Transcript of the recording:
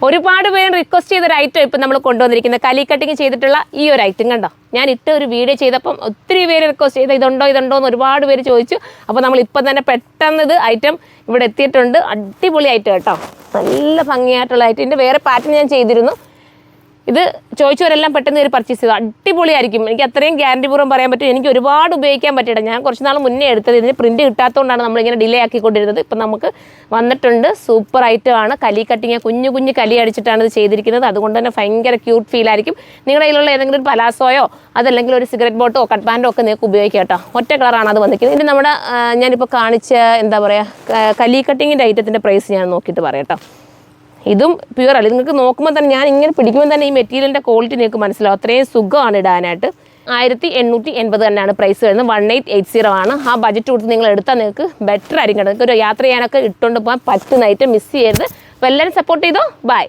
ഒരുപാട് പേര് റിക്വസ്റ്റ് ചെയ്തൊരു ഐറ്റം ഇപ്പം നമ്മൾ കൊണ്ടുവന്നിരിക്കുന്നത് കലി കട്ടിങ് ചെയ്തിട്ടുള്ള ഈ ഒരു ഐറ്റം കണ്ടോ. ഞാൻ ഇട്ട ഒരു വീഡിയോ ചെയ്തപ്പം ഒത്തിരി പേര് റിക്വസ്റ്റ് ചെയ്ത് ഇതുണ്ടോ എന്ന് ഒരുപാട് പേര് ചോദിച്ചു. അപ്പോൾ നമ്മൾ ഇപ്പം തന്നെ പെട്ടെന്ന് ഇത് ഐറ്റം ഇവിടെ എത്തിയിട്ടുണ്ട്. അടിപൊളി ഐറ്റം കേട്ടോ, നല്ല ഭംഗിയായിട്ടുള്ള ഐറ്റം. ഇതിൻ്റെ വേറെ പാറ്റേൺ ഞാൻ ചെയ്തിരുന്നു. ഇത് ചോദിച്ചവരെല്ലാം പെട്ടെന്ന് ഒരു പർച്ചേസ് ചെയ്തു. അടിപൊളിയായിരിക്കും, എനിക്ക് അത്രയും ഗ്യാരണ്ടി പൂർവ്വം പറയാൻ പറ്റും. എനിക്ക് ഒരുപാട് ഉപയോഗിക്കാൻ പറ്റിയില്ല. ഞാൻ കുറച്ച് നാൾ മുന്നേ എടുത്തത്. ഇതിന് പ്രിൻറ്റ് കിട്ടാത്തതുകൊണ്ടാണ് നമ്മളിങ്ങനെ ഡിലേ ആക്കിക്കൊണ്ടിരുന്നത്. ഇപ്പം നമുക്ക് വന്നിട്ടുണ്ട്. സൂപ്പർ ഐറ്റം ആണ്. കലി കട്ടിങ് കുഞ്ഞു കുഞ്ഞു കലി അടിച്ചിട്ടാണ് ഇത് ചെയ്തിരിക്കുന്നത്. അതുകൊണ്ട് തന്നെ ഭയങ്കര ക്യൂട്ട് ഫീലായിരിക്കും. നിങ്ങളുടെ കയ്യിലുള്ള ഏതെങ്കിലും ഒരു പലാസോയോ അതല്ലെങ്കിൽ ഒരു സിഗരറ്റ് ബോട്ടോ കട്ട് ബാൻഡോ ഒക്കെ നിങ്ങൾക്ക് ഉപയോഗിക്കാം കേട്ടോ. ഒറ്റ കളറാണ് അത് വന്നിരിക്കുന്നത്. ഇത് നമ്മുടെ ഞാനിപ്പോൾ കാണിച്ച എന്താ പറയുക കലി കട്ടിങ്ങിൻ്റെ ഐറ്റത്തിൻ്റെ പ്രൈസ് ഞാൻ നോക്കിയിട്ട് പറയാം കേട്ടോ. ഇതും പ്യുവർ അല്ല. നിങ്ങൾക്ക് നോക്കുമ്പോൾ തന്നെ ഞാൻ ഇങ്ങനെ പിടിക്കുമ്പോൾ തന്നെ ഈ മെറ്റീരിയലിൻ്റെ ക്വാളിറ്റി നിങ്ങൾക്ക് മനസ്സിലാവും. അത്രയും സുഖമാണ് ഇടാനായിട്ട്. 1880 തന്നെയാണ് പ്രൈസ് വരുന്നത്. 1880 ആണ്. ആ ബഡ്ജറ്റ് കൊടുത്ത് നിങ്ങൾ എടുത്താൽ നിങ്ങൾക്ക് ബെറ്റർ ആയിരിക്കും. നിങ്ങൾക്ക് ഒരു യാത്ര ചെയ്യാനൊക്കെ ഇട്ടുകൊണ്ട് പോകാൻ പറ്റുന്ന ഐറ്റം മിസ് ചെയ്യരുത്. അപ്പോൾ എല്ലാവരും സപ്പോർട്ട് ചെയ്തോ. ബൈ.